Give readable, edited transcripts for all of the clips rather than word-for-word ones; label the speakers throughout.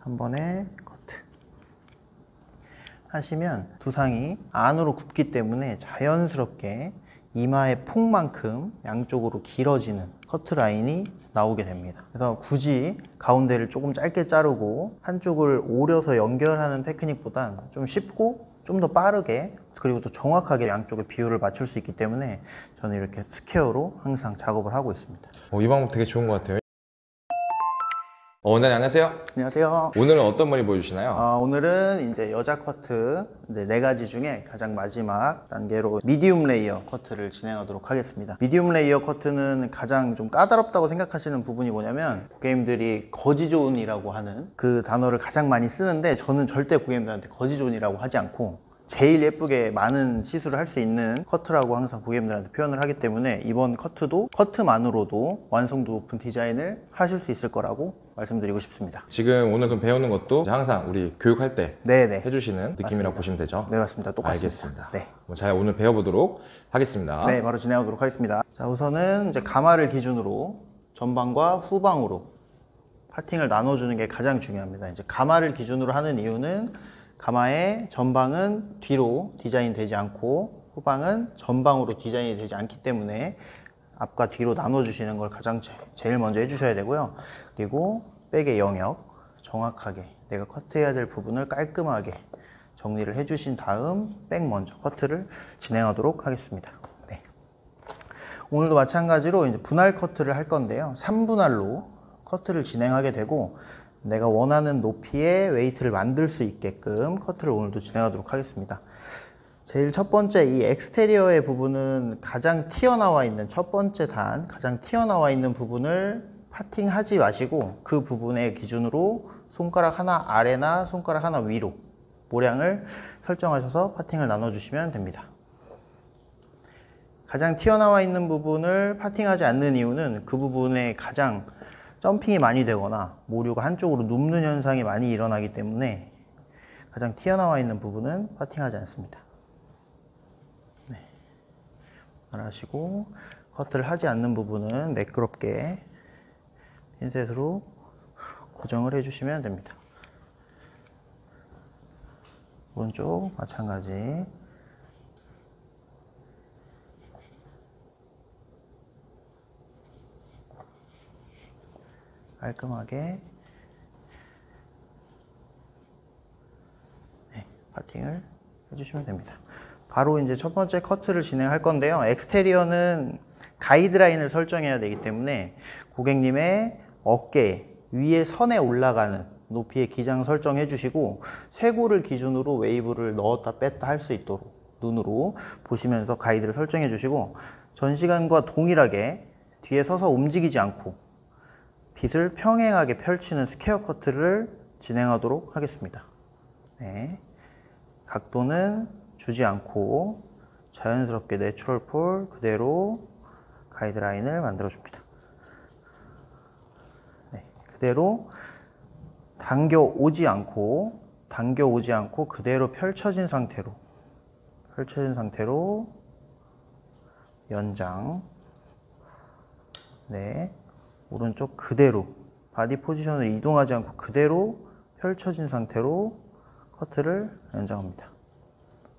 Speaker 1: 한 번에 커트 하시면 두상이 안으로 굽기 때문에 자연스럽게 이마의 폭만큼 양쪽으로 길어지는 커트라인이 나오게 됩니다. 그래서 굳이 가운데를 조금 짧게 자르고 한쪽을 오려서 연결하는 테크닉보단 좀 쉽고 좀 더 빠르게 그리고 또 정확하게 양쪽의 비율을 맞출 수 있기 때문에 저는 이렇게 스퀘어로 항상 작업을 하고 있습니다.
Speaker 2: 이 방법 되게 좋은 것 같아요. 원장님 안녕하세요.
Speaker 1: 안녕하세요.
Speaker 2: 오늘은 어떤 머리 보여주시나요?
Speaker 1: 오늘은 이제 여자 커트 4가지 중에 가장 마지막 단계로 미디움 레이어 커트를 진행하도록 하겠습니다. 미디움 레이어 커트는 가장 좀 까다롭다고 생각하시는 부분이 뭐냐면 고객님들이 거지존이라고 하는 그 단어를 가장 많이 쓰는데 저는 절대 고객님들한테 거지존이라고 하지 않고 제일 예쁘게 많은 시술을 할 수 있는 커트라고 항상 고객님들한테 표현을 하기 때문에 이번 커트도 커트만으로도 완성도 높은 디자인을 하실 수 있을 거라고 말씀드리고 싶습니다.
Speaker 2: 지금 오늘 그럼 배우는 것도 항상 우리 교육할 때
Speaker 1: 네네.
Speaker 2: 해주시는 느낌이라고
Speaker 1: 맞습니다.
Speaker 2: 보시면 되죠?
Speaker 1: 네, 맞습니다. 똑같습니다.
Speaker 2: 알겠습니다.
Speaker 1: 네.
Speaker 2: 잘 오늘 배워보도록 하겠습니다.
Speaker 1: 네, 바로 진행하도록 하겠습니다. 자, 우선은 이제 가마를 기준으로 전방과 후방으로 파팅을 나눠주는 게 가장 중요합니다. 이제 가마를 기준으로 하는 이유는 가마의 전방은 뒤로 디자인 되지 않고 후방은 전방으로 디자인이 되지 않기 때문에 앞과 뒤로 나눠주시는 걸 가장 제일 먼저 해주셔야 되고요. 그리고 백의 영역 정확하게 내가 커트해야 될 부분을 깔끔하게 정리를 해주신 다음 백 먼저 커트를 진행하도록 하겠습니다. 네. 오늘도 마찬가지로 이제 분할 커트를 할 건데요. 3분할로 커트를 진행하게 되고 내가 원하는 높이의 웨이트를 만들 수 있게끔 커트를 오늘도 진행하도록 하겠습니다. 제일 첫 번째 이 엑스테리어의 부분은 가장 튀어나와 있는 첫 번째 단, 가장 튀어나와 있는 부분을 파팅하지 마시고 그 부분의 기준으로 손가락 하나 아래나 손가락 하나 위로 모량을 설정하셔서 파팅을 나눠주시면 됩니다. 가장 튀어나와 있는 부분을 파팅하지 않는 이유는 그 부분에 가장 점핑이 많이 되거나 모류가 한쪽으로 눕는 현상이 많이 일어나기 때문에 가장 튀어나와 있는 부분은 파팅하지 않습니다. 네. 하시고 커트를 하지 않는 부분은 매끄럽게 핀셋으로 고정을 해주시면 됩니다. 오른쪽 마찬가지. 깔끔하게 파팅을 해주시면 됩니다. 바로 이제 첫 번째 커트를 진행할 건데요. 엑스테리어는 가이드라인을 설정해야 되기 때문에 고객님의 어깨 위에 선에 올라가는 높이의 기장 설정해 주시고 쇄골을 기준으로 웨이브를 넣었다 뺐다 할 수 있도록 눈으로 보시면서 가이드를 설정해 주시고 전 시간과 동일하게 뒤에 서서 움직이지 않고 빗을 평행하게 펼치는 스퀘어 커트를 진행하도록 하겠습니다. 네. 각도는 주지 않고 자연스럽게 내추럴 폴 그대로 가이드라인을 만들어 줍니다. 네. 그대로 당겨 오지 않고 그대로 펼쳐진 상태로 연장. 네. 오른쪽 그대로 바디 포지션을 이동하지 않고 그대로 펼쳐진 상태로 커트를 연장합니다.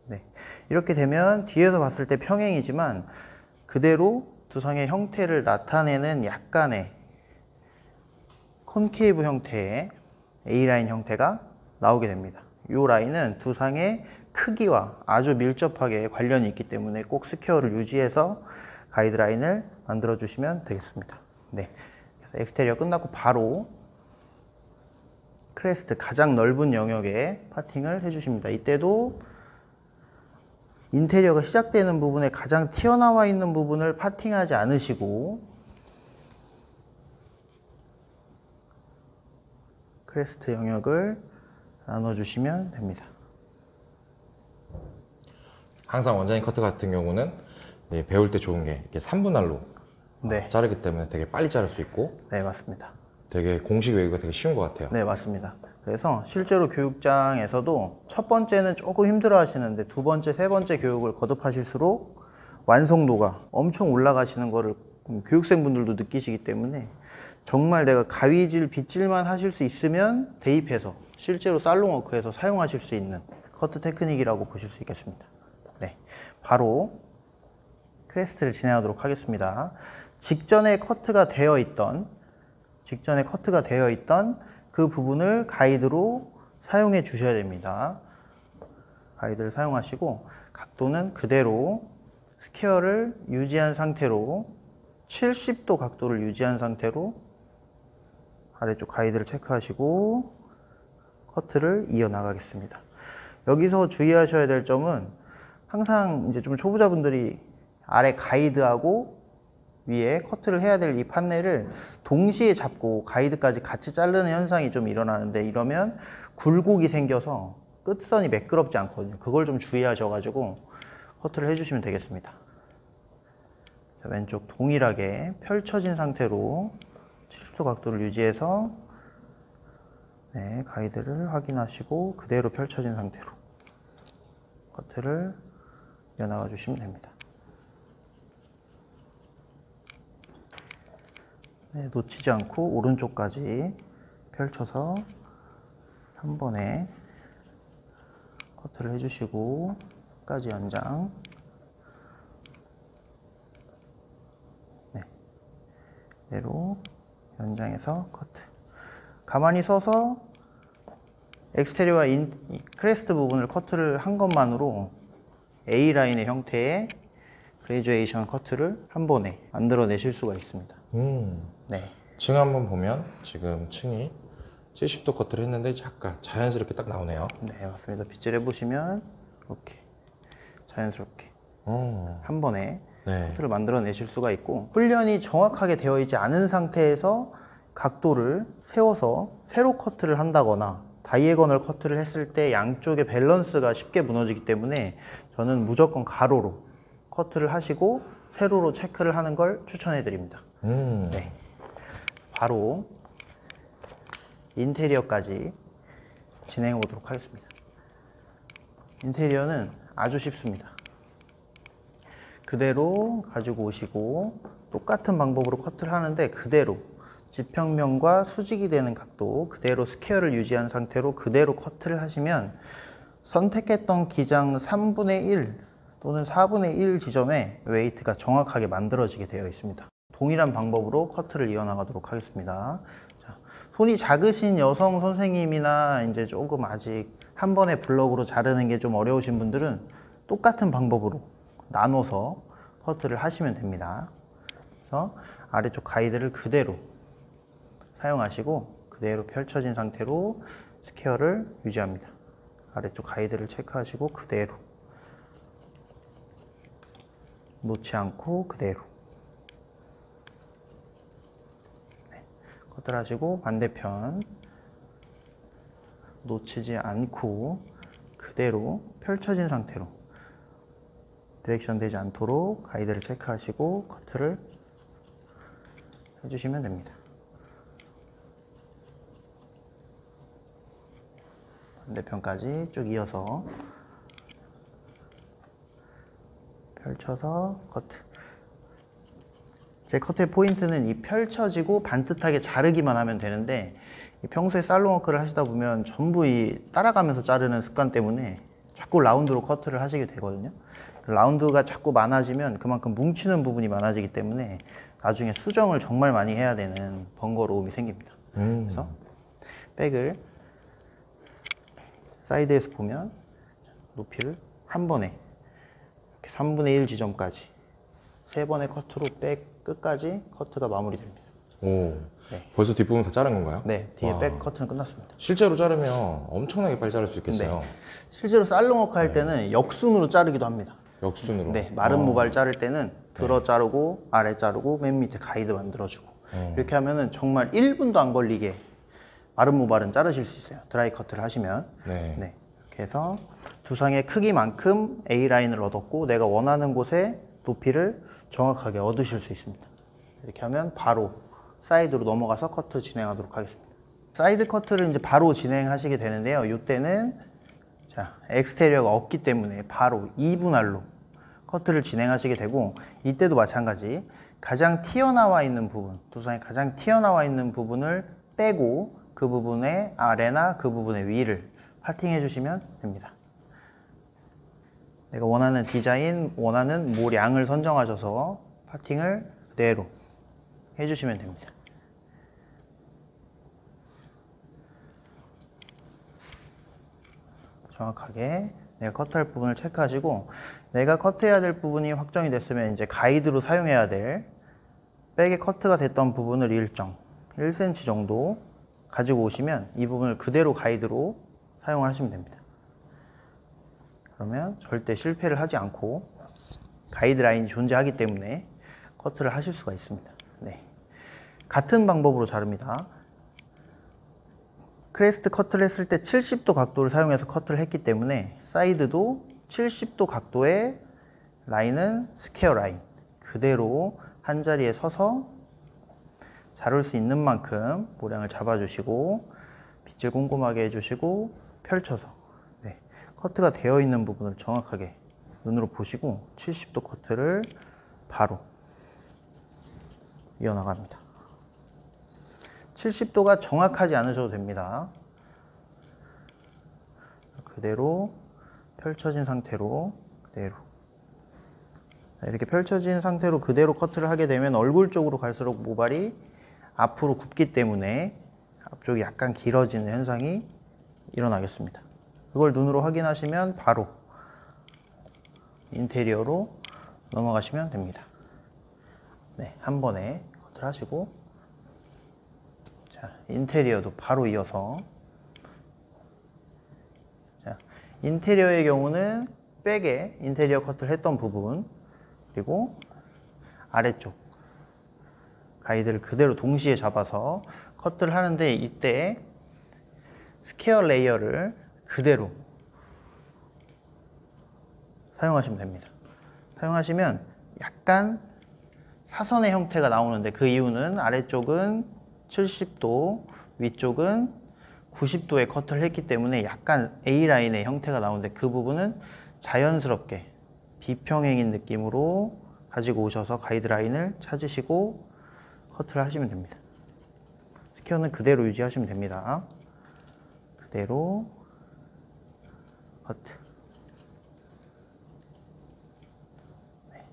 Speaker 1: 네. 이렇게 되면 뒤에서 봤을 때 평행이지만 그대로 두상의 형태를 나타내는 약간의 콘케이브 형태의 A라인 형태가 나오게 됩니다. 이 라인은 두상의 크기와 아주 밀접하게 관련이 있기 때문에 꼭 스퀘어를 유지해서 가이드라인을 만들어 주시면 되겠습니다. 네. 그래서 엑스테리어 끝나고 바로 크레스트 가장 넓은 영역에 파팅을 해주십니다. 이때도 인테리어가 시작되는 부분에 가장 튀어나와 있는 부분을 파팅하지 않으시고 크레스트 영역을 나눠주시면 됩니다.
Speaker 2: 항상 원장님 커트 같은 경우는 배울 때 좋은 게 이렇게 3분할로
Speaker 1: 네.
Speaker 2: 자르기 때문에 되게 빨리 자를 수 있고
Speaker 1: 네, 맞습니다.
Speaker 2: 되게 공식 웨이브가 되게 쉬운 것 같아요.
Speaker 1: 네, 맞습니다. 그래서 실제로 교육장에서도 첫 번째는 조금 힘들어 하시는데 두 번째, 세 번째 교육을 거듭하실수록 완성도가 엄청 올라가시는 거를 교육생분들도 느끼시기 때문에 정말 내가 가위질, 빗질만 하실 수 있으면 대입해서 실제로 살롱워크에서 사용하실 수 있는 커트 테크닉이라고 보실 수 있겠습니다. 네, 바로 크레스트를 진행하도록 하겠습니다. 직전에 커트가 되어 있던 그 부분을 가이드로 사용해 주셔야 됩니다. 가이드를 사용하시고 각도는 그대로 스퀘어를 유지한 상태로 70도 각도를 유지한 상태로 아래쪽 가이드를 체크하시고 커트를 이어나가겠습니다. 여기서 주의하셔야 될 점은 항상 이제 좀 초보자분들이 아래 가이드하고 위에 커트를 해야 될 이 판넬을 동시에 잡고 가이드까지 같이 자르는 현상이 좀 일어나는데, 이러면 굴곡이 생겨서 끝선이 매끄럽지 않거든요. 그걸 좀 주의하셔가지고 커트를 해주시면 되겠습니다. 자, 왼쪽 동일하게 펼쳐진 상태로 70도 각도를 유지해서 네, 가이드를 확인하시고 그대로 펼쳐진 상태로 커트를 이어나가 주시면 됩니다. 네, 놓치지 않고 오른쪽까지 펼쳐서 한 번에 커트를 해주시고 끝까지 연장. 네, 그대로 연장해서 커트. 가만히 서서 엑스테리어와 크레스트 부분을 커트를 한 것만으로 A라인의 형태의 그레듀에이션 커트를 한 번에 만들어내실 수가 있습니다. 네.
Speaker 2: 층 한번 보면 지금 층이 70도 커트를 했는데 약간 자연스럽게 딱 나오네요.
Speaker 1: 네, 맞습니다. 빗질 해보시면 이렇게 자연스럽게 한 번에
Speaker 2: 네.
Speaker 1: 커트를 만들어내실 수가 있고, 훈련이 정확하게 되어 있지 않은 상태에서 각도를 세워서 세로 커트를 한다거나 다이애고널 커트를 했을 때 양쪽의 밸런스가 쉽게 무너지기 때문에 저는 무조건 가로로 커트를 하시고 세로로 체크를 하는 걸 추천해 드립니다. 네. 바로 인테리어까지 진행해 보도록 하겠습니다. 인테리어는 아주 쉽습니다. 그대로 가지고 오시고 똑같은 방법으로 커트를 하는데, 그대로 지평면과 수직이 되는 각도 그대로 스퀘어를 유지한 상태로 그대로 커트를 하시면 선택했던 기장 3분의 1 또는 4분의 1 지점에 웨이트가 정확하게 만들어지게 되어 있습니다. 동일한 방법으로 커트를 이어나가도록 하겠습니다. 자, 손이 작으신 여성 선생님이나 이제 조금 아직 한 번에 블럭으로 자르는 게 좀 어려우신 분들은 똑같은 방법으로 나눠서 커트를 하시면 됩니다. 그래서 아래쪽 가이드를 그대로 사용하시고 그대로 펼쳐진 상태로 스퀘어를 유지합니다. 아래쪽 가이드를 체크하시고 그대로 놓지 않고 그대로 커트를 하시고, 반대편 놓치지 않고 그대로 펼쳐진 상태로 디렉션 되지 않도록 가이드를 체크하시고 커트를 해주시면 됩니다. 반대편까지 쭉 이어서 펼쳐서 커트. 제 커트의 포인트는 이 펼쳐지고 반듯하게 자르기만 하면 되는데, 평소에 살롱워크를 하시다 보면 전부 이 따라가면서 자르는 습관 때문에 자꾸 라운드로 커트를 하시게 되거든요. 라운드가 자꾸 많아지면 그만큼 뭉치는 부분이 많아지기 때문에 나중에 수정을 정말 많이 해야 되는 번거로움이 생깁니다. 그래서 백을 사이드에서 보면 높이를 한 번에 이렇게 3분의 1 지점까지 3번의 커트로 백 끝까지 커트가 마무리됩니다.
Speaker 2: 오,
Speaker 1: 네.
Speaker 2: 벌써 뒷부분 다 자른 건가요?
Speaker 1: 네, 뒤에
Speaker 2: 와.
Speaker 1: 백 커트는 끝났습니다.
Speaker 2: 실제로 자르면 엄청나게 빨리 자를 수 있겠어요.
Speaker 1: 네. 실제로 살롱워크 할 때는 역순으로 자르기도 합니다.
Speaker 2: 역순으로.
Speaker 1: 네, 마른 모발 자를 때는 들어 자르고 아래 자르고 맨 밑에 가이드 만들어주고 이렇게 하면은 정말 1분도 안 걸리게 마른 모발은 자르실 수 있어요. 드라이 커트를 하시면.
Speaker 2: 네.
Speaker 1: 네, 이렇게 해서 두상의 크기만큼 A라인을 얻었고 내가 원하는 곳에 높이를 정확하게 얻으실 수 있습니다. 이렇게 하면 바로 사이드로 넘어가서 커트 진행하도록 하겠습니다. 사이드 커트를 이제 바로 진행하시게 되는데요. 이때는 자, 엑스테리어가 없기 때문에 바로 2분할로 커트를 진행하시게 되고, 이때도 마찬가지 가장 튀어나와 있는 부분, 두상이 가장 튀어나와 있는 부분을 빼고 그 부분의 아래나 그 부분의 위를 파팅해 주시면 됩니다. 내가 원하는 디자인, 원하는 모량을 선정하셔서 파팅을 그대로 해주시면 됩니다. 정확하게 내가 커트할 부분을 체크하시고, 내가 커트해야 될 부분이 확정이 됐으면 이제 가이드로 사용해야 될 백에 커트가 됐던 부분을 일정 1cm 정도 가지고 오시면 이 부분을 그대로 가이드로 사용을 하시면 됩니다. 그러면 절대 실패를 하지 않고 가이드라인이 존재하기 때문에 커트를 하실 수가 있습니다. 네. 같은 방법으로 자릅니다. 크레스트 커트를 했을 때 70도 각도를 사용해서 커트를 했기 때문에 사이드도 70도 각도의 라인은 스퀘어 라인 그대로 한 자리에 서서 자를 수 있는 만큼 모량을 잡아주시고 빗질 꼼꼼하게 해주시고 펼쳐서 커트가 되어 있는 부분을 정확하게 눈으로 보시고 70도 커트를 바로 이어나갑니다. 70도가 정확하지 않으셔도 됩니다. 그대로 펼쳐진 상태로 그대로 이렇게 펼쳐진 상태로 그대로 커트를 하게 되면 얼굴 쪽으로 갈수록 모발이 앞으로 굽기 때문에 앞쪽이 약간 길어지는 현상이 일어나겠습니다. 그걸 눈으로 확인하시면 바로 인테리어로 넘어가시면 됩니다. 네, 한 번에 커트를 하시고, 자, 인테리어도 바로 이어서, 자, 인테리어의 경우는 백에 인테리어 커트를 했던 부분, 그리고 아래쪽 가이드를 그대로 동시에 잡아서 커트를 하는데, 이때 스퀘어 레이어를 그대로 사용하시면 됩니다. 사용하시면 약간 사선의 형태가 나오는데, 그 이유는 아래쪽은 70도, 위쪽은 90도의 커트를 했기 때문에 약간 A라인의 형태가 나오는데, 그 부분은 자연스럽게 비평행인 느낌으로 가지고 오셔서 가이드라인을 찾으시고 커트를 하시면 됩니다. 스퀘어는 그대로 유지하시면 됩니다. 그대로 커트. 네.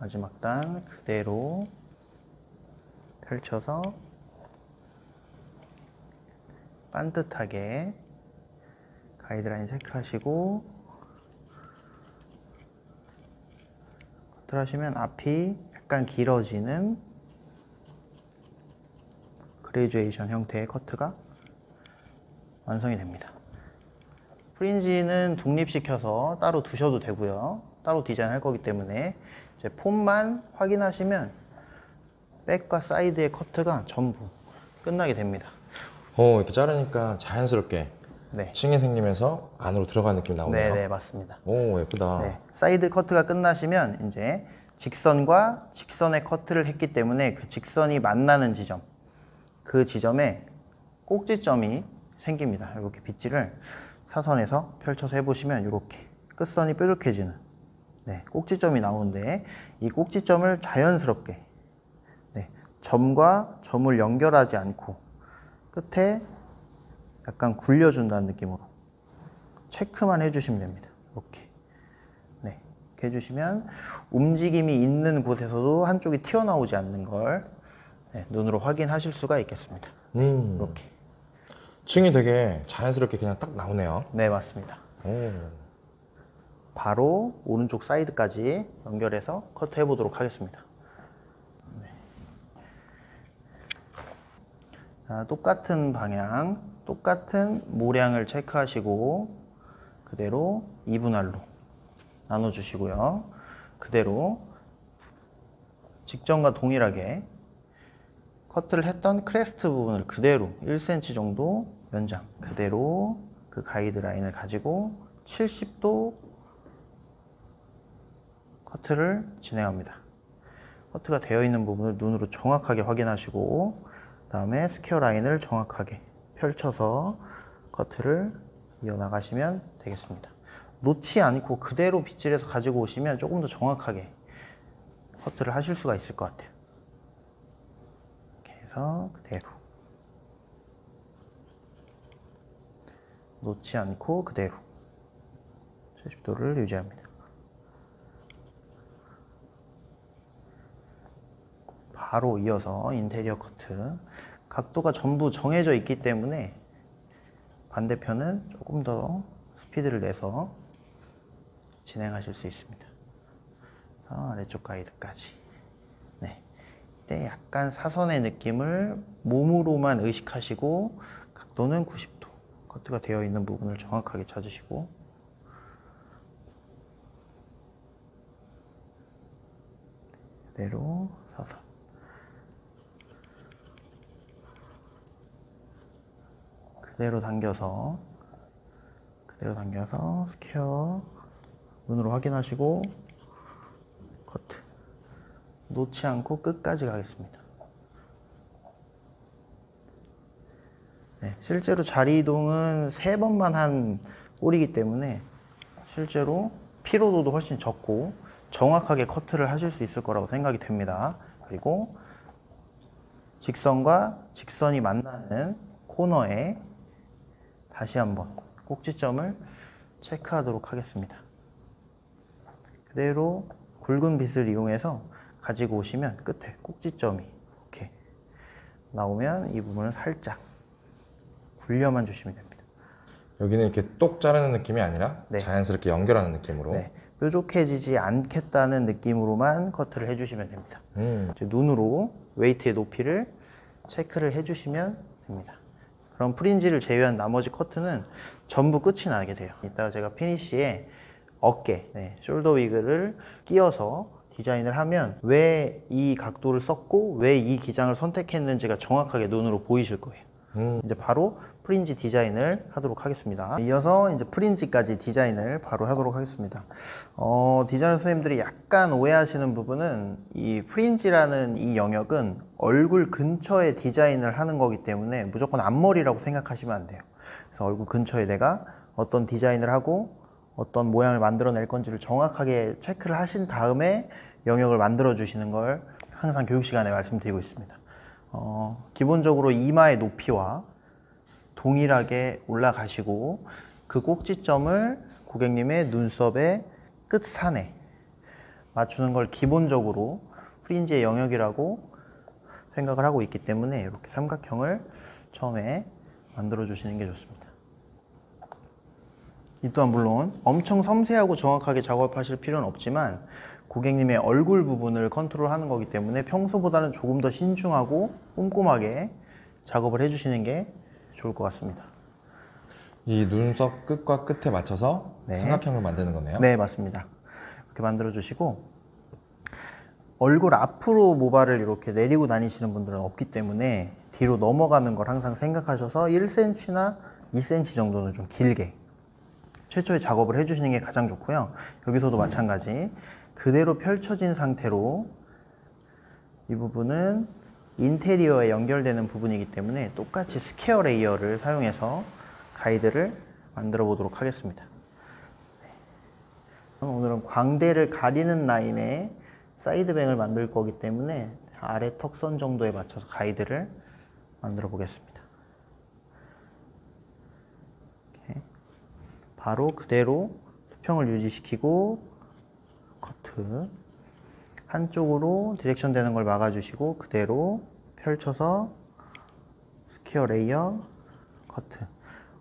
Speaker 1: 마지막 단 그대로 펼쳐서 반듯하게 가이드라인 체크하시고 커트를 하시면 앞이 약간 길어지는 그레듀에이션 형태의 커트가 완성이 됩니다. 프린지는 독립시켜서 따로 두셔도 되고요. 따로 디자인할 거기 때문에 이제 폼만 확인하시면 백과 사이드의 커트가 전부 끝나게 됩니다.
Speaker 2: 이렇게 자르니까 자연스럽게
Speaker 1: 네.
Speaker 2: 층이 생기면서 안으로 들어가는 느낌이 나오네요.
Speaker 1: 네, 맞습니다.
Speaker 2: 오, 예쁘다.
Speaker 1: 네. 사이드 커트가 끝나시면 이제 직선과 직선의 커트를 했기 때문에 그 직선이 만나는 지점, 그 지점에 꼭지점이 생깁니다. 이렇게 빗질을 사선에서 펼쳐서 해보시면 이렇게 끝선이 뾰족해지는 꼭지점이 나오는데, 이 꼭지점을 자연스럽게 점과 점을 연결하지 않고 끝에 약간 굴려준다는 느낌으로 체크만 해주시면 됩니다. 이렇게 이렇게 해주시면 움직임이 있는 곳에서도 한쪽이 튀어나오지 않는 걸 눈으로 확인하실 수가 있겠습니다. 이렇게
Speaker 2: 층이 되게 자연스럽게 그냥 딱 나오네요.
Speaker 1: 네, 맞습니다.
Speaker 2: 오.
Speaker 1: 바로 오른쪽 사이드까지 연결해서 커트 해보도록 하겠습니다. 자, 똑같은 방향, 똑같은 모량을 체크하시고 그대로 2분할로 나눠주시고요. 그대로 직전과 동일하게 커트를 했던 크레스트 부분을 그대로 1cm 정도 연장, 그대로 그 가이드 라인을 가지고 70도 커트를 진행합니다. 커트가 되어 있는 부분을 눈으로 정확하게 확인하시고, 그 다음에 스퀘어 라인을 정확하게 펼쳐서 커트를 이어나가시면 되겠습니다. 놓지 않고 그대로 빗질해서 가지고 오시면 조금 더 정확하게 커트를 하실 수가 있을 것 같아요. 이렇게 해서 그대로 놓지 않고 그대로 70도를 유지합니다. 바로 이어서 인테리어 커트. 각도가 전부 정해져 있기 때문에 반대편은 조금 더 스피드를 내서 진행하실 수 있습니다. 아래쪽 가이드까지. 네. 이때 약간 사선의 느낌을 몸으로만 의식하시고 각도는 90도. 커트가 되어 있는 부분을 정확하게 찾으시고 그대로 사선. 그대로 당겨서 스퀘어 눈으로 확인하시고 커트. 놓지 않고 끝까지 가겠습니다. 네, 실제로 자리 이동은 3번만 한 볼이기 때문에 실제로 피로도도 훨씬 적고 정확하게 커트를 하실 수 있을 거라고 생각이 됩니다. 그리고 직선과 직선이 만나는 코너에 다시 한번 꼭지점을 체크하도록 하겠습니다. 그대로 굵은 빗을 이용해서 가지고 오시면 끝에 꼭지점이 이렇게 나오면 이 부분을 살짝 굴려만 주시면 됩니다.
Speaker 2: 여기는 이렇게 똑 자르는 느낌이 아니라
Speaker 1: 네.
Speaker 2: 자연스럽게 연결하는 느낌으로.
Speaker 1: 네, 뾰족해지지 않겠다는 느낌으로만 커트를 해주시면 됩니다. 이제 눈으로 웨이트의 높이를 체크를 해주시면 됩니다. 그럼 프린지를 제외한 나머지 커트는 전부 끝이 나게 돼요. 이따가 제가 피니쉬에 어깨, 숄더 위그를 끼워서 디자인을 하면 왜 이 각도를 썼고 왜 이 기장을 선택했는지가 정확하게 눈으로 보이실 거예요. 이제 바로 프린지 디자인을 하도록 하겠습니다. 이어서 이제 프린지까지 디자인을 바로 하도록 하겠습니다. 디자이너 선생님들이 약간 오해하시는 부분은 이 프린지라는 이 영역은 얼굴 근처에 디자인을 하는 거기 때문에 무조건 앞머리라고 생각하시면 안 돼요. 그래서 얼굴 근처에 내가 어떤 디자인을 하고 어떤 모양을 만들어낼 건지를 정확하게 체크를 하신 다음에 영역을 만들어 주시는 걸 항상 교육 시간에 말씀드리고 있습니다. 기본적으로 이마의 높이와 동일하게 올라가시고 그 꼭지점을 고객님의 눈썹의 끝산에 맞추는 걸 기본적으로 프린지의 영역이라고 생각을 하고 있기 때문에 이렇게 삼각형을 처음에 만들어 주시는 게 좋습니다. 이 또한 물론 엄청 섬세하고 정확하게 작업하실 필요는 없지만 고객님의 얼굴 부분을 컨트롤하는 거기 때문에 평소보다는 조금 더 신중하고 꼼꼼하게 작업을 해주시는 게 좋을 것 같습니다.
Speaker 2: 이 눈썹 끝과 끝에 맞춰서
Speaker 1: 네.
Speaker 2: 삼각형을 만드는 거네요.
Speaker 1: 네, 맞습니다. 이렇게 만들어 주시고 얼굴 앞으로 모발을 이렇게 내리고 다니시는 분들은 없기 때문에 뒤로 넘어가는 걸 항상 생각하셔서 1cm나 2cm 정도는 좀 길게 최초에 작업을 해주시는 게 가장 좋고요. 여기서도 마찬가지 그대로 펼쳐진 상태로 이 부분은 인테리어에 연결되는 부분이기 때문에 똑같이 스퀘어 레이어를 사용해서 가이드를 만들어 보도록 하겠습니다. 오늘은 광대를 가리는 라인에 사이드뱅을 만들 거기 때문에 아래 턱선 정도에 맞춰서 가이드를 만들어 보겠습니다. 이렇게. 바로 그대로 수평을 유지시키고 커트. 한쪽으로 디렉션 되는 걸 막아주시고 그대로 펼쳐서 스퀘어 레이어 커트.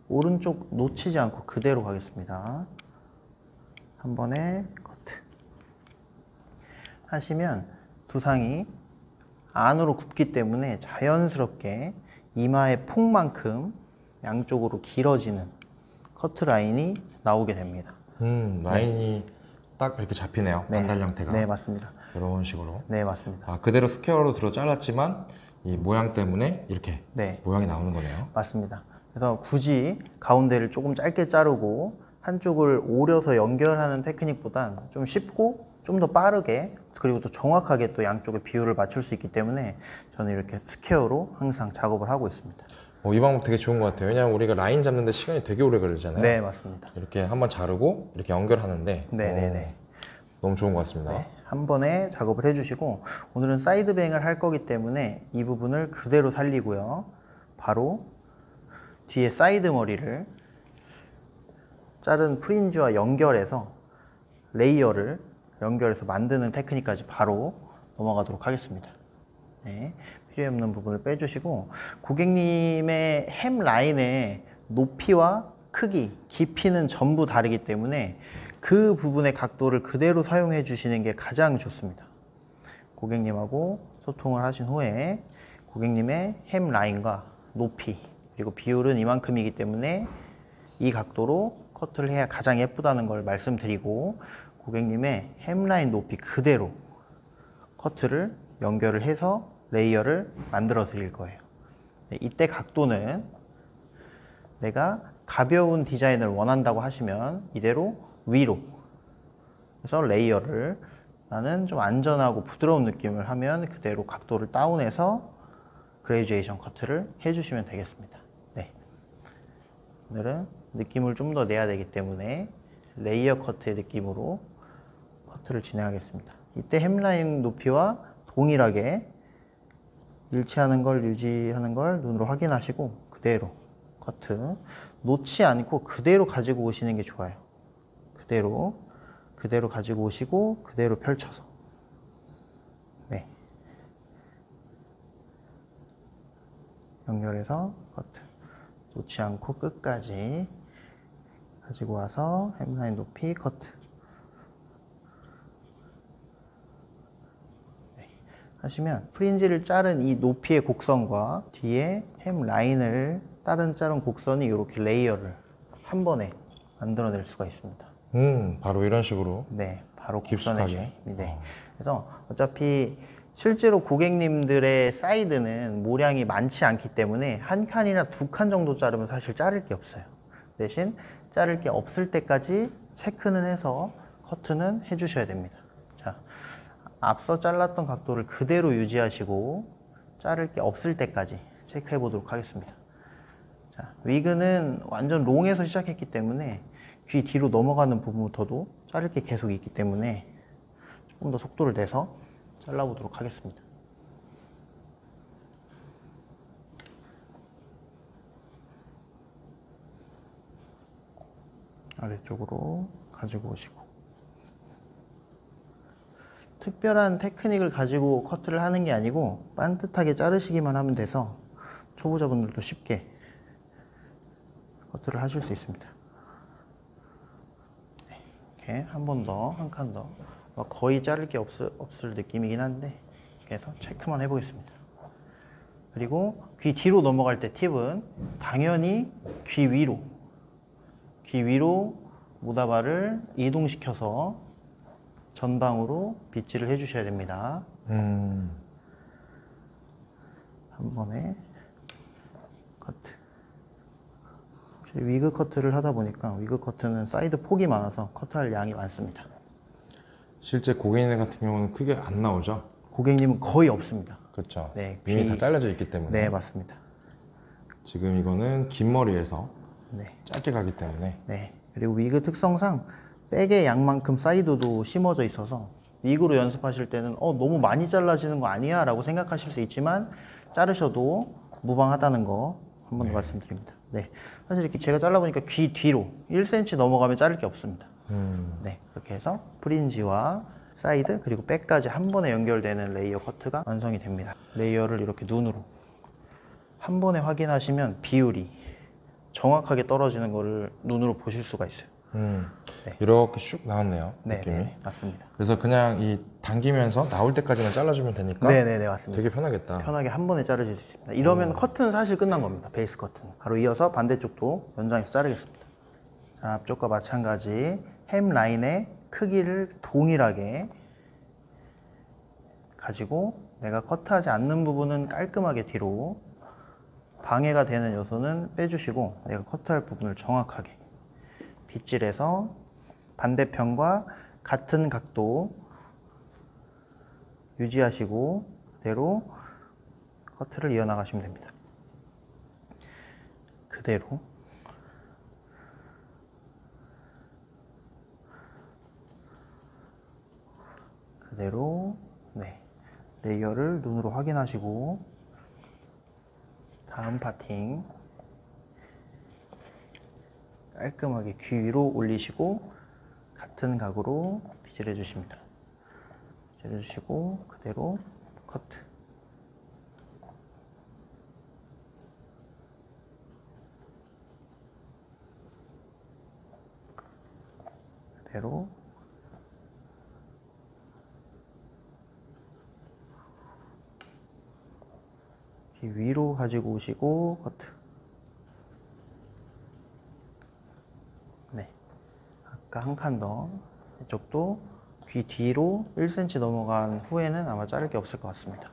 Speaker 1: 오른쪽 놓치지 않고 그대로 가겠습니다. 한 번에 커트. 하시면 두상이 안으로 굽기 때문에 자연스럽게 이마의 폭만큼 양쪽으로 길어지는 커트 라인이 나오게 됩니다.
Speaker 2: 라인이 딱 이렇게 잡히네요.
Speaker 1: 네.
Speaker 2: 반달 형태가.
Speaker 1: 네, 맞습니다.
Speaker 2: 이런 식으로.
Speaker 1: 네, 맞습니다.
Speaker 2: 아, 그대로 스퀘어로 들어 잘랐지만 이 모양 때문에 이렇게
Speaker 1: 네,
Speaker 2: 모양이 나오는 거네요.
Speaker 1: 맞습니다. 그래서 굳이 가운데를 조금 짧게 자르고 한쪽을 오려서 연결하는 테크닉보단 좀 쉽고 좀 더 빠르게 그리고 또 정확하게 또 양쪽의 비율을 맞출 수 있기 때문에 저는 이렇게 스퀘어로 항상 작업을 하고 있습니다.
Speaker 2: 이 방법 되게 좋은 것 같아요. 왜냐하면 우리가 라인 잡는데 시간이 되게 오래 걸리잖아요.
Speaker 1: 네, 맞습니다.
Speaker 2: 이렇게 한번 자르고 이렇게 연결하는데
Speaker 1: 네.
Speaker 2: 너무 좋은 것 같습니다.
Speaker 1: 네, 한 번에 작업을 해주시고, 오늘은 사이드뱅을 할 거기 때문에 이 부분을 그대로 살리고요. 바로 뒤에 사이드 머리를 자른 프린지와 연결해서 레이어를 연결해서 만드는 테크닉까지 바로 넘어가도록 하겠습니다. 네, 필요 없는 부분을 빼주시고, 고객님의 햄 라인의 높이와 크기, 깊이는 전부 다르기 때문에 그 부분의 각도를 그대로 사용해 주시는 게 가장 좋습니다. 고객님하고 소통을 하신 후에 고객님의 햄 라인과 높이 그리고 비율은 이만큼이기 때문에 이 각도로 커트를 해야 가장 예쁘다는 걸 말씀드리고, 고객님의 햄 라인 높이 그대로 커트를 연결을 해서 레이어를 만들어 드릴 거예요. 이때 각도는 내가 가벼운 디자인을 원한다고 하시면 이대로 위로 그래서 레이어를, 나는 좀 안전하고 부드러운 느낌을 하면 그대로 각도를 다운해서 그레듀에이션 커트를 해주시면 되겠습니다. 네. 오늘은 느낌을 좀 더 내야 되기 때문에 레이어 커트의 느낌으로 커트를 진행하겠습니다. 이때 햄라인 높이와 동일하게 일치하는 걸 유지하는 걸 눈으로 확인하시고 그대로 커트 놓지 않고 그대로 가지고 오시는 게 좋아요. 그대로 가지고 오시고 그대로 펼쳐서, 네, 연결해서 커트 놓지 않고 끝까지 가지고 와서 햄라인 높이 커트. 네, 하시면 프린지를 자른 이 높이의 곡선과 뒤에 햄 라인을 자른 곡선이 이렇게 레이어를 한 번에 만들어낼 수가 있습니다.
Speaker 2: 바로 이런 식으로.
Speaker 1: 네, 바로
Speaker 2: 깊숙하게.
Speaker 1: 곡선의 네. 그래서 어차피 실제로 고객님들의 사이드는 모량이 많지 않기 때문에 한 칸이나 두 칸 정도 자르면 사실 자를 게 없어요. 대신 자를 게 없을 때까지 체크는 해서 커트는 해주셔야 됩니다. 자, 앞서 잘랐던 각도를 그대로 유지하시고 자를 게 없을 때까지 체크해 보도록 하겠습니다. 자, 위그는 완전 롱에서 시작했기 때문에 귀 뒤로 넘어가는 부분부터도 자를 게 계속 있기 때문에 조금 더 속도를 내서 잘라보도록 하겠습니다. 아래쪽으로 가지고 오시고, 특별한 테크닉을 가지고 커트를 하는 게 아니고 반듯하게 자르시기만 하면 돼서 초보자분들도 쉽게 커트를 하실 수 있습니다. 이렇게 한 번 더, 한 칸 더. 거의 자를 게 없을 느낌이긴 한데 이렇게 해서 체크만 해보겠습니다. 그리고 귀 뒤로 넘어갈 때 팁은 당연히 귀 위로 모다바를 이동시켜서 전방으로 빗질을 해주셔야 됩니다. 한 번에 커트. 위그 커트를 하다 보니까 위그 커트는 사이드 폭이 많아서 커트할 양이 많습니다.
Speaker 2: 실제 고객님 같은 경우는 크게 안 나오죠?
Speaker 1: 고객님은 거의 없습니다.
Speaker 2: 그렇죠.
Speaker 1: 네,
Speaker 2: 이미 다 잘라져 있기 때문에.
Speaker 1: 네, 맞습니다.
Speaker 2: 지금 이거는 긴 머리에서
Speaker 1: 네.
Speaker 2: 짧게 가기 때문에.
Speaker 1: 네. 그리고 위그 특성상 백의 양만큼 사이드도 심어져 있어서 위그로 연습하실 때는 너무 많이 잘라지는 거 아니야? 라고 생각하실 수 있지만 자르셔도 무방하다는 거 한 번 더 말씀드립니다. 네. 사실 이렇게 제가 잘라보니까 귀 뒤로 1cm 넘어가면 자를 게 없습니다. 네. 그렇게 해서 프린지와 사이드 그리고 백까지 한 번에 연결되는 레이어 커트가 완성이 됩니다. 레이어를 이렇게 눈으로 한 번에 확인하시면 비율이 정확하게 떨어지는 거를 눈으로 보실 수가 있어요. 네.
Speaker 2: 이렇게 슉 나왔네요.
Speaker 1: 네,
Speaker 2: 느낌이.
Speaker 1: 네, 맞습니다.
Speaker 2: 그래서 그냥 이 당기면서 나올 때까지만 잘라주면 되니까.
Speaker 1: 네, 맞습니다.
Speaker 2: 되게 편하겠다.
Speaker 1: 편하게 한 번에 자르실 수 있습니다. 이러면 커트는 사실 끝난 겁니다. 베이스 커트는. 바로 이어서 반대쪽도 연장해서 자르겠습니다. 자, 앞쪽과 마찬가지 햄 라인의 크기를 동일하게 가지고 내가 커트하지 않는 부분은 깔끔하게 뒤로, 방해가 되는 요소는 빼주시고 내가 커트할 부분을 정확하게 빗질해서 반대편과 같은 각도 유지하시고 그대로 커트를 이어나가시면 됩니다. 그대로 그대로 네, 레이어를 눈으로 확인하시고 다음 파팅 깔끔하게 귀 위로 올리시고 같은 각으로 빗질해 주십니다. 빗질해 주시고 그대로 커트. 그대로 귀 위로 가지고 오시고 커트. 네, 아까 한 칸 더. 이쪽도 귀 뒤로 1cm 넘어간 후에는 아마 자를 게 없을 것 같습니다.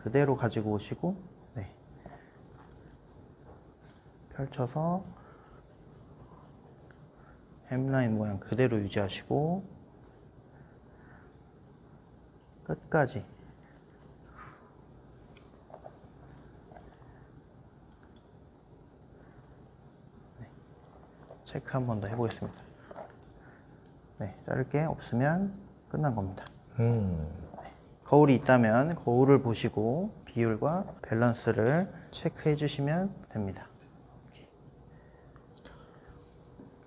Speaker 1: 그대로 가지고 오시고 네, 펼쳐서 햄라인 모양 그대로 유지하시고 끝까지 네, 체크 한 번 더 해보겠습니다. 네, 자를 게 없으면 끝난 겁니다. 거울이 있다면 거울을 보시고 비율과 밸런스를 체크해 주시면 됩니다.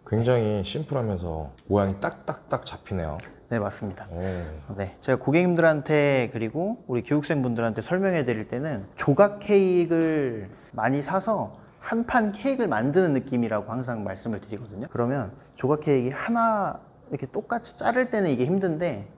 Speaker 2: 굉장히 심플하면서 모양이 딱딱딱 잡히네요.
Speaker 1: 네, 맞습니다.
Speaker 2: 오.
Speaker 1: 네, 제가 고객님들한테 그리고 우리 교육생분들한테 설명해 드릴 때는 조각 케이크를 많이 사서 한 판 케이크를 만드는 느낌이라고 항상 말씀을 드리거든요. 그러면 조각 케이크 하나 이렇게 똑같이 자를 때는 이게 힘든데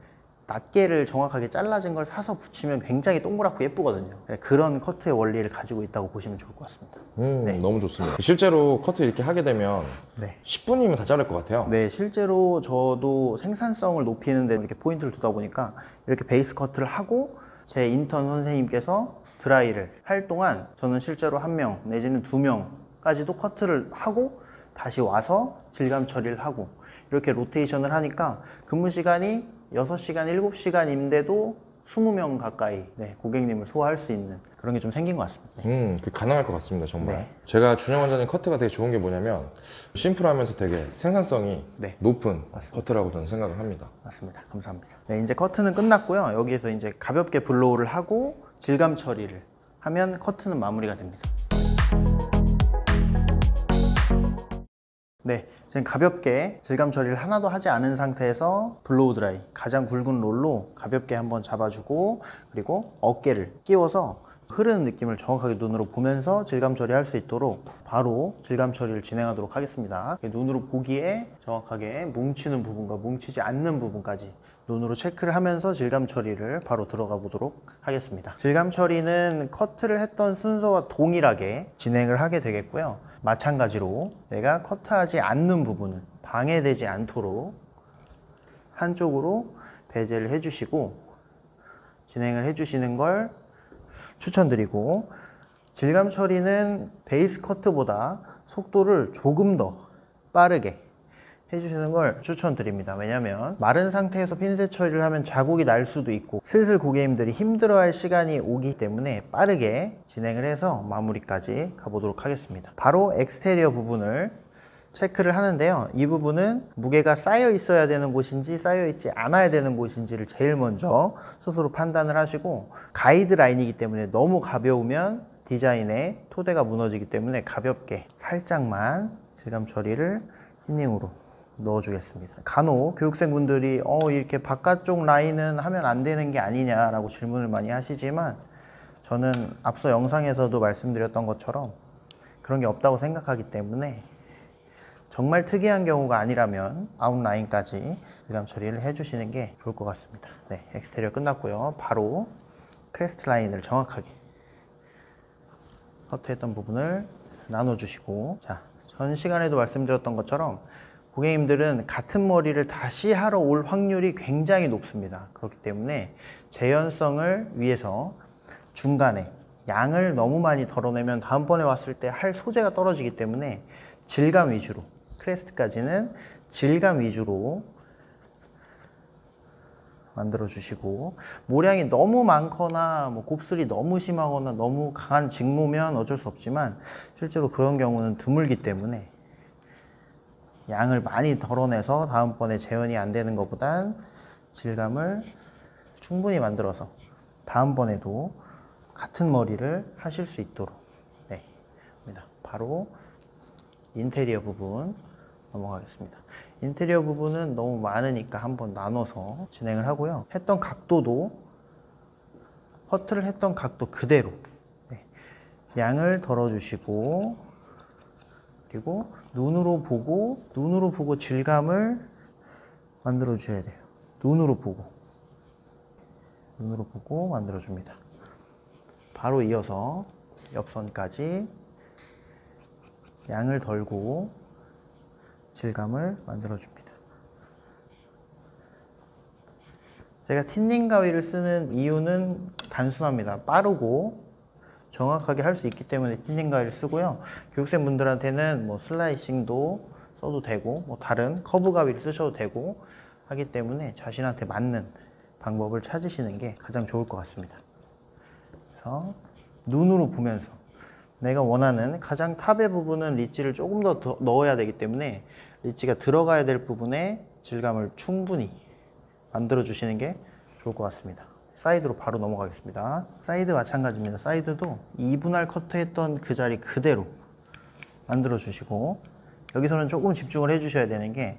Speaker 1: 낱개를 정확하게 잘라진 걸 사서 붙이면 굉장히 동그랗고 예쁘거든요. 그런 커트의 원리를 가지고 있다고 보시면 좋을 것 같습니다. 네.
Speaker 2: 너무 좋습니다. 실제로 커트 이렇게 하게 되면
Speaker 1: 네.
Speaker 2: 10분이면 다 자를 것 같아요.
Speaker 1: 네, 실제로 저도 생산성을 높이는 데 이렇게 포인트를 두다 보니까 이렇게 베이스 커트를 하고 제 인턴 선생님께서 드라이를 할 동안 저는 실제로 1명 내지는 2명까지도 커트를 하고 다시 와서 질감 처리를 하고 이렇게 로테이션을 하니까 근무 시간이 6시간, 7시간인데도 20명 가까이 네, 고객님을 소화할 수 있는 그런 게 좀 생긴 것 같습니다. 네.
Speaker 2: 그게 가능할 것 같습니다, 정말.
Speaker 1: 네.
Speaker 2: 제가 준영 원장님 커트가 되게 좋은 게 뭐냐면 심플하면서 되게 생산성이
Speaker 1: 네.
Speaker 2: 높은
Speaker 1: 맞습니다.
Speaker 2: 커트라고 저는 생각을 합니다.
Speaker 1: 맞습니다. 감사합니다. 네, 이제 커트는 끝났고요. 여기에서 이제 가볍게 블로우를 하고 질감 처리를 하면 커트는 마무리가 됩니다. 네, 지금 가볍게 질감 처리를 하나도 하지 않은 상태에서 블로우 드라이 가장 굵은 롤로 가볍게 한번 잡아주고 그리고 어깨를 끼워서 흐르는 느낌을 정확하게 눈으로 보면서 질감 처리할 수 있도록 바로 질감 처리를 진행하도록 하겠습니다. 눈으로 보기에 정확하게 뭉치는 부분과 뭉치지 않는 부분까지 눈으로 체크를 하면서 질감 처리를 바로 들어가 보도록 하겠습니다. 질감 처리는 커트를 했던 순서와 동일하게 진행을 하게 되겠고요. 마찬가지로 내가 커트하지 않는 부분은 방해되지 않도록 한쪽으로 배제를 해주시고 진행을 해주시는 걸 추천드리고 질감 처리는 베이스 커트보다 속도를 조금 더 빠르게 해주시는 걸 추천드립니다. 왜냐하면 마른 상태에서 핀셋 처리를 하면 자국이 날 수도 있고 슬슬 고객님들이 힘들어할 시간이 오기 때문에 빠르게 진행을 해서 마무리까지 가보도록 하겠습니다. 바로 엑스테리어 부분을 체크를 하는데요. 이 부분은 무게가 쌓여 있어야 되는 곳인지 쌓여 있지 않아야 되는 곳인지를 제일 먼저 스스로 판단을 하시고 가이드라인이기 때문에 너무 가벼우면 디자인의 토대가 무너지기 때문에 가볍게 살짝만 질감 처리를 힐링으로 넣어주겠습니다. 간혹 교육생분들이 이렇게 바깥쪽 라인은 하면 안 되는 게 아니냐라고 질문을 많이 하시지만 저는 앞서 영상에서도 말씀드렸던 것처럼 그런 게 없다고 생각하기 때문에 정말 특이한 경우가 아니라면 아웃라인까지 질감 처리를 해주시는 게 좋을 것 같습니다. 네, 엑스테리어 끝났고요. 바로 크레스트 라인을 정확하게 커트했던 부분을 나눠주시고 자, 전 시간에도 말씀드렸던 것처럼 고객님들은 같은 머리를 다시 하러 올 확률이 굉장히 높습니다. 그렇기 때문에 재현성을 위해서 중간에 양을 너무 많이 덜어내면 다음번에 왔을 때 할 소재가 떨어지기 때문에 질감 위주로 크레스트까지는 질감 위주로 만들어 주시고 모량이 너무 많거나 곱슬이 너무 심하거나 너무 강한 직모면 어쩔 수 없지만 실제로 그런 경우는 드물기 때문에 양을 많이 덜어내서 다음번에 재현이 안 되는 것보단 질감을 충분히 만들어서 다음번에도 같은 머리를 하실 수 있도록. 네, 바로 인테리어 부분 넘어가겠습니다. 인테리어 부분은 너무 많으니까 한번 나눠서 진행을 하고요. 했던 각도도 퍼트를 했던 각도 그대로, 네, 양을 덜어주시고, 그리고 눈으로 보고 질감을 만들어 주셔야 돼요. 눈으로 보고 만들어 줍니다. 바로 이어서 옆선까지 양을 덜고 질감을 만들어 줍니다. 제가 틴닝 가위를 쓰는 이유는 단순합니다. 빠르고 정확하게 할 수 있기 때문에 틴닝 가위를 쓰고요. 교육생 분들한테는 뭐 슬라이싱도 써도 되고, 뭐 다른 커브 가위를 쓰셔도 되고 하기 때문에 자신한테 맞는 방법을 찾으시는 게 가장 좋을 것 같습니다. 그래서 눈으로 보면서 내가 원하는 가장 탑의 부분은 리치를 조금 더 넣어야 되기 때문에 리치가 들어가야 될 부분에 질감을 충분히 만들어 주시는 게 좋을 것 같습니다. 사이드로 바로 넘어가겠습니다. 사이드 마찬가지입니다. 사이드도 2분할 커트했던 그 자리 그대로 만들어 주시고, 여기서는 조금 집중을 해 주셔야 되는 게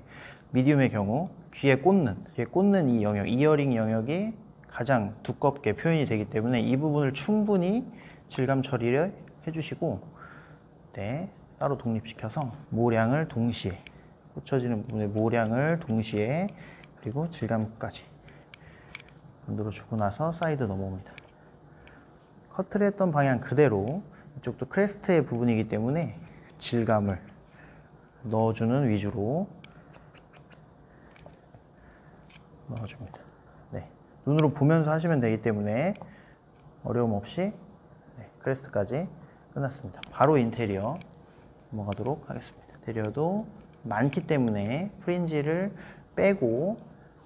Speaker 1: 미디움의 경우 귀에 꽂는 이 영역, 이어링 영역이 가장 두껍게 표현이 되기 때문에 이 부분을 충분히 질감 처리를 해주시고, 네, 따로 독립시켜서 모량을 동시에, 꽂혀지는 부분의 모량을 동시에, 그리고 질감까지 만들어주고 나서 사이드 넘어옵니다. 커트를 했던 방향 그대로, 이쪽도 크레스트의 부분이기 때문에 질감을 넣어주는 위주로 넣어줍니다. 네, 눈으로 보면서 하시면 되기 때문에 어려움 없이, 네, 크레스트까지 끝났습니다. 바로 인테리어 넘어가도록 하겠습니다. 인테리어도 많기 때문에 프린지를 빼고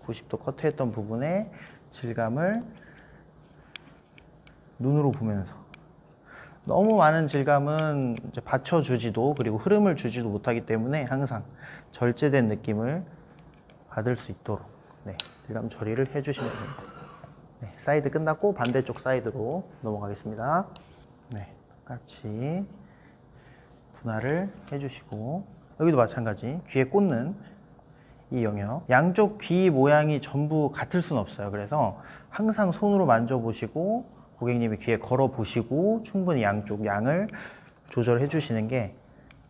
Speaker 1: 90도 커트했던 부분에 질감을 눈으로 보면서, 너무 많은 질감은 이제 받쳐주지도, 그리고 흐름을 주지도 못하기 때문에 항상 절제된 느낌을 받을 수 있도록, 네, 질감 처리를 해주시면 됩니다. 네, 사이드 끝났고 반대쪽 사이드로 넘어가겠습니다. 네, 똑같이 분할을 해주시고, 여기도 마찬가지 귀에 꽂는 이 영역, 양쪽 귀 모양이 전부 같을 수는 없어요. 그래서 항상 손으로 만져보시고 고객님이 귀에 걸어보시고 충분히 양쪽 양을 조절해 주시는 게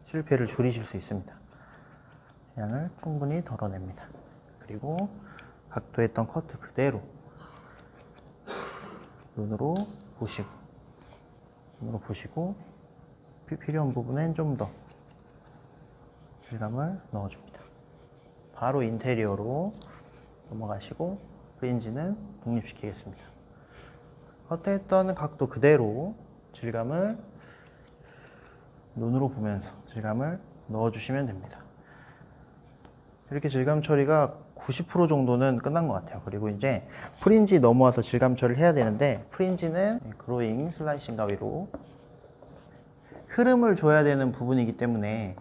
Speaker 1: 실패를 줄이실 수 있습니다. 양을 충분히 덜어냅니다. 그리고 각도했던 커트 그대로 눈으로 보시고 필요한 부분엔 좀 더 질감을 넣어줍니다. 바로 인테리어로 넘어가시고 프린지는 독립시키겠습니다. 커트했던 각도 그대로 질감을 눈으로 보면서 질감을 넣어주시면 됩니다. 이렇게 질감 처리가 90% 정도는 끝난 것 같아요. 그리고 이제 프린지 넘어와서 질감 처리를 해야 되는데, 프린지는 그로잉 슬라이싱 가위로 흐름을 줘야 되는 부분이기 때문에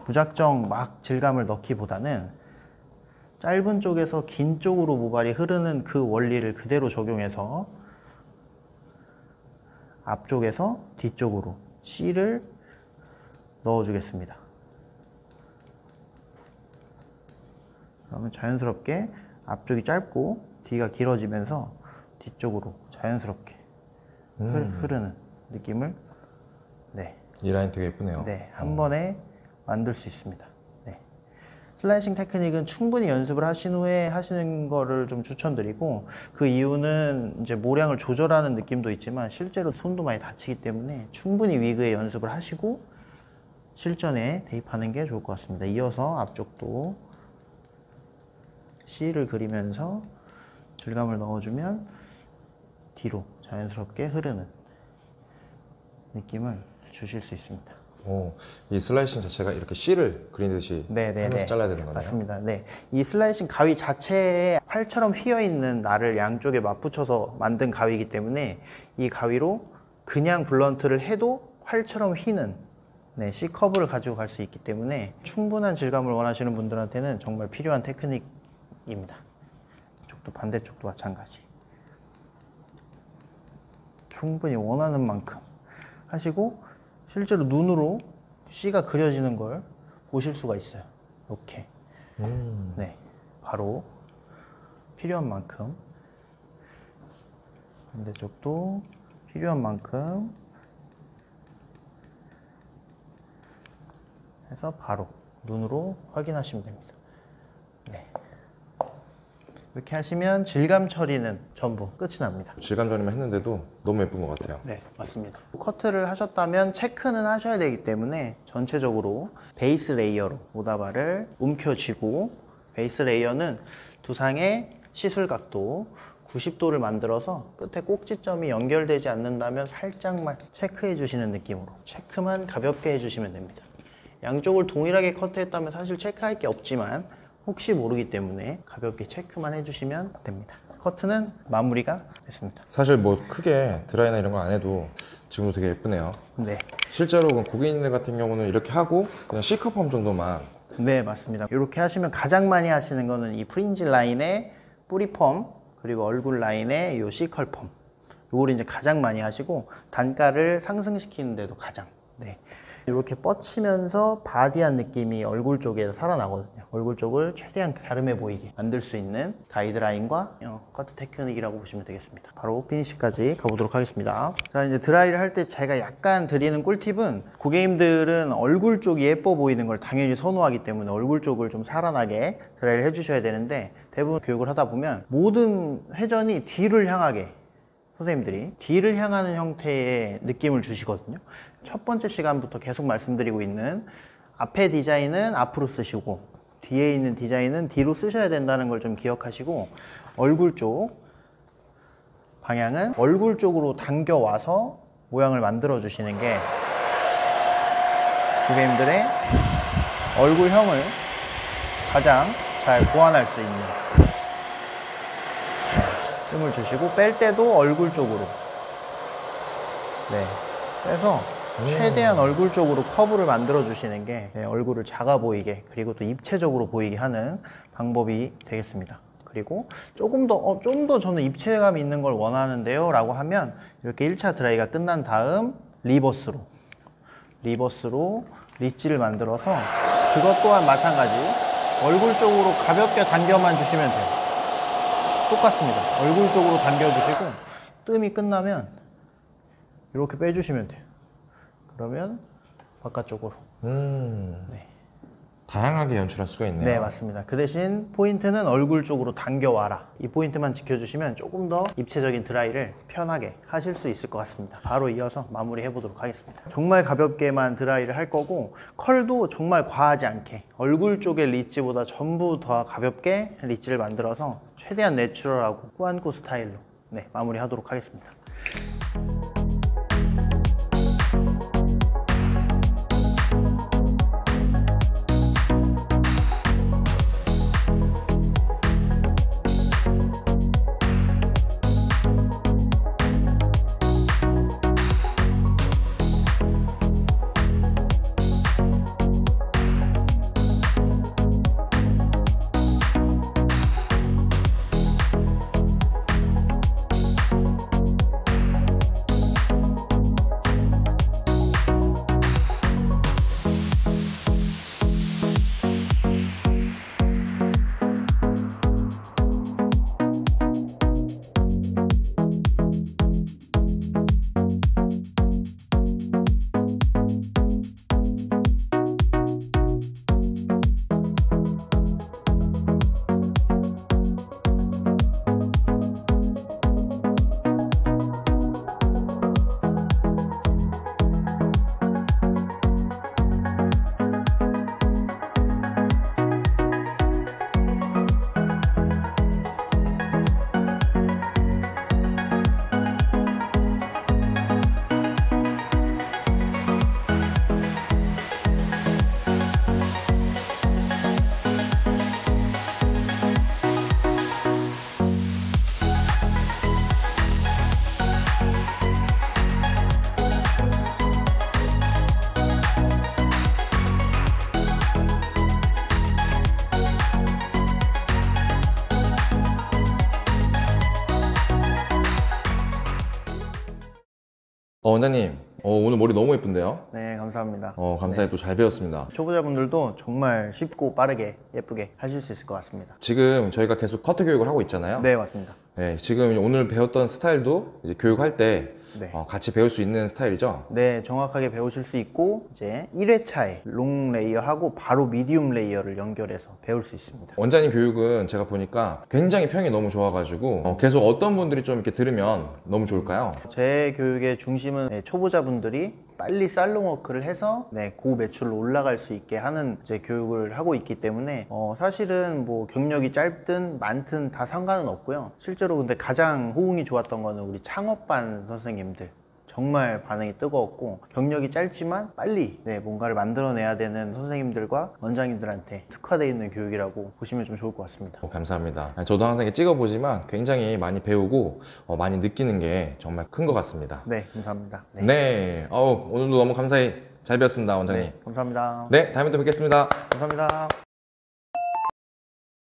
Speaker 1: 무작정 막 질감을 넣기보다는 짧은 쪽에서 긴 쪽으로 모발이 흐르는 그 원리를 그대로 적용해서 앞쪽에서 뒤쪽으로 C를 넣어주겠습니다. 그러면 자연스럽게 앞쪽이 짧고 뒤가 길어지면서 뒤쪽으로 자연스럽게 흐르는 느낌을, 네,
Speaker 2: 이 라인 되게 예쁘네요.
Speaker 1: 네, 한 번에 만들 수 있습니다. 네. 슬라이싱 테크닉은 충분히 연습을 하신 후에 하시는 거를 좀 추천드리고, 그 이유는 이제 모량을 조절하는 느낌도 있지만 실제로 손도 많이 다치기 때문에 충분히 위그에 연습을 하시고 실전에 대입하는 게 좋을 것 같습니다. 이어서 앞쪽도 C를 그리면서 질감을 넣어주면 뒤로 자연스럽게 흐르는 느낌을 주실 수 있습니다.
Speaker 2: 오, 이 슬라이싱 자체가 이렇게 C를 그리듯이 하면서 잘라야 되는 거네요.
Speaker 1: 맞습니다. 네, 이 슬라이싱 가위 자체에 활처럼 휘어있는 날을 양쪽에 맞붙여서 만든 가위이기 때문에 이 가위로 그냥 블런트를 해도 활처럼 휘는, 네, C 커브를 가지고 갈 수 있기 때문에 충분한 질감을 원하시는 분들한테는 정말 필요한 테크닉입니다. 이쪽도 반대쪽도 마찬가지. 충분히 원하는 만큼 하시고 실제로 눈으로 C가 그려지는 걸 보실 수가 있어요. 이렇게. 네, 바로 필요한 만큼, 반대쪽도 필요한 만큼 해서 바로 눈으로 확인하시면 됩니다. 네. 이렇게 하시면 질감 처리는 전부 끝이 납니다.
Speaker 2: 질감 처리만 했는데도 너무 예쁜 것 같아요.
Speaker 1: 네, 맞습니다. 커트를 하셨다면 체크는 하셔야 되기 때문에 전체적으로 베이스 레이어로 모다바를 움켜쥐고, 베이스 레이어는 두상의 시술 각도 90도를 만들어서 끝에 꼭지점이 연결되지 않는다면 살짝만 체크해 주시는 느낌으로 체크만 가볍게 해주시면 됩니다. 양쪽을 동일하게 커트했다면 사실 체크할 게 없지만 혹시 모르기 때문에 가볍게 체크만 해주시면 됩니다. 커트는 마무리가 됐습니다.
Speaker 2: 사실 뭐 크게 드라이나 이런 거 안 해도 지금도 되게 예쁘네요.
Speaker 1: 네,
Speaker 2: 실제로 고객님들 같은 경우는 이렇게 하고 그냥 C컵펌 정도만.
Speaker 1: 네, 맞습니다. 이렇게 하시면 가장 많이 하시는 거는 이 프린지 라인의 뿌리펌, 그리고 얼굴 라인의 요 C컬 펌, 요걸 이제 가장 많이 하시고 단가를 상승시키는 데도 가장, 네, 이렇게 뻗치면서 바디한 느낌이 얼굴 쪽에 살아나거든요. 얼굴 쪽을 최대한 갸름해 보이게 만들 수 있는 가이드라인과 커트 테크닉이라고 보시면 되겠습니다. 바로 피니시까지 가보도록 하겠습니다. 자, 이제 드라이를 할 때 제가 약간 드리는 꿀팁은, 고객님들은 얼굴 쪽이 예뻐 보이는 걸 당연히 선호하기 때문에 얼굴 쪽을 좀 살아나게 드라이를 해주셔야 되는데, 대부분 교육을 하다 보면 모든 회전이 뒤를 향하게, 선생님들이 뒤를 향하는 형태의 느낌을 주시거든요. 첫 번째 시간부터 계속 말씀드리고 있는 앞에 디자인은 앞으로 쓰시고 뒤에 있는 디자인은 뒤로 쓰셔야 된다는 걸 좀 기억하시고, 얼굴 쪽 방향은 얼굴 쪽으로 당겨와서 모양을 만들어 주시는 게 고객님들의 얼굴형을 가장 잘 보완할 수 있는, 뜸을 주시고 뺄 때도 얼굴 쪽으로, 네, 빼서 최대한 얼굴 쪽으로 커브를 만들어 주시는 게 얼굴을 작아 보이게, 그리고 또 입체적으로 보이게 하는 방법이 되겠습니다. 그리고 조금 더 좀 더 저는 입체감 있는 걸 원하는데요 라고 하면, 이렇게 1차 드라이가 끝난 다음 리버스로 리치를 만들어서 그것 또한 마찬가지 얼굴 쪽으로 가볍게 당겨만 주시면 돼요. 똑같습니다. 얼굴 쪽으로 당겨주시고 뜸이 끝나면 이렇게 빼주시면 돼요. 그러면 바깥쪽으로. 네.
Speaker 2: 다양하게 연출할 수가 있네요.
Speaker 1: 네, 맞습니다. 그 대신 포인트는 얼굴 쪽으로 당겨와라. 이 포인트만 지켜주시면 조금 더 입체적인 드라이를 편하게 하실 수 있을 것 같습니다. 바로 이어서 마무리 해보도록 하겠습니다. 정말 가볍게만 드라이를 할 거고, 컬도 정말 과하지 않게 얼굴 쪽의 리치보다 전부 더 가볍게 리치를 만들어서 최대한 내추럴하고 꾸안꾸 스타일로 마무리 하도록 하겠습니다.
Speaker 2: 원장님, 오늘 머리 너무 예쁜데요?
Speaker 1: 네, 감사합니다.
Speaker 2: 감사히 또 잘 배웠습니다.
Speaker 1: 초보자분들도 정말 쉽고 빠르게 예쁘게 하실 수 있을 것 같습니다.
Speaker 2: 지금 저희가 계속 커트 교육을 하고 있잖아요.
Speaker 1: 네, 맞습니다.
Speaker 2: 네, 지금 오늘 배웠던 스타일도 이제 교육할 때
Speaker 1: 네.
Speaker 2: 같이 배울 수 있는 스타일이죠?
Speaker 1: 네, 정확하게 배우실 수 있고 이제 1회차에 롱 레이어하고 바로 미디움 레이어를 연결해서 배울 수 있습니다.
Speaker 2: 원장님 교육은 제가 보니까 굉장히 평이 너무 좋아가지고 계속 어떤 분들이 좀 이렇게 들으면 너무 좋을까요?
Speaker 1: 제 교육의 중심은 초보자분들이 빨리 살롱 워크를 해서 고매출로 올라갈 수 있게 하는 이제 교육을 하고 있기 때문에 사실은 뭐 경력이 짧든 많든 다 상관은 없고요. 실제로 근데 가장 호응이 좋았던 거는 우리 창업반 선생님들. 정말 반응이 뜨거웠고 경력이 짧지만 빨리 뭔가를 만들어내야 되는 선생님들과 원장님들한테 특화되어 있는 교육이라고 보시면 좀 좋을 것 같습니다.
Speaker 2: 감사합니다. 저도 항상 이렇게 찍어보지만 굉장히 많이 배우고 많이 느끼는 게 정말 큰 것 같습니다.
Speaker 1: 네, 감사합니다.
Speaker 2: 네, 오늘도 너무 감사히 잘 배웠습니다, 원장님.
Speaker 1: 네, 감사합니다.
Speaker 2: 네, 다음에 또 뵙겠습니다.
Speaker 1: 감사합니다.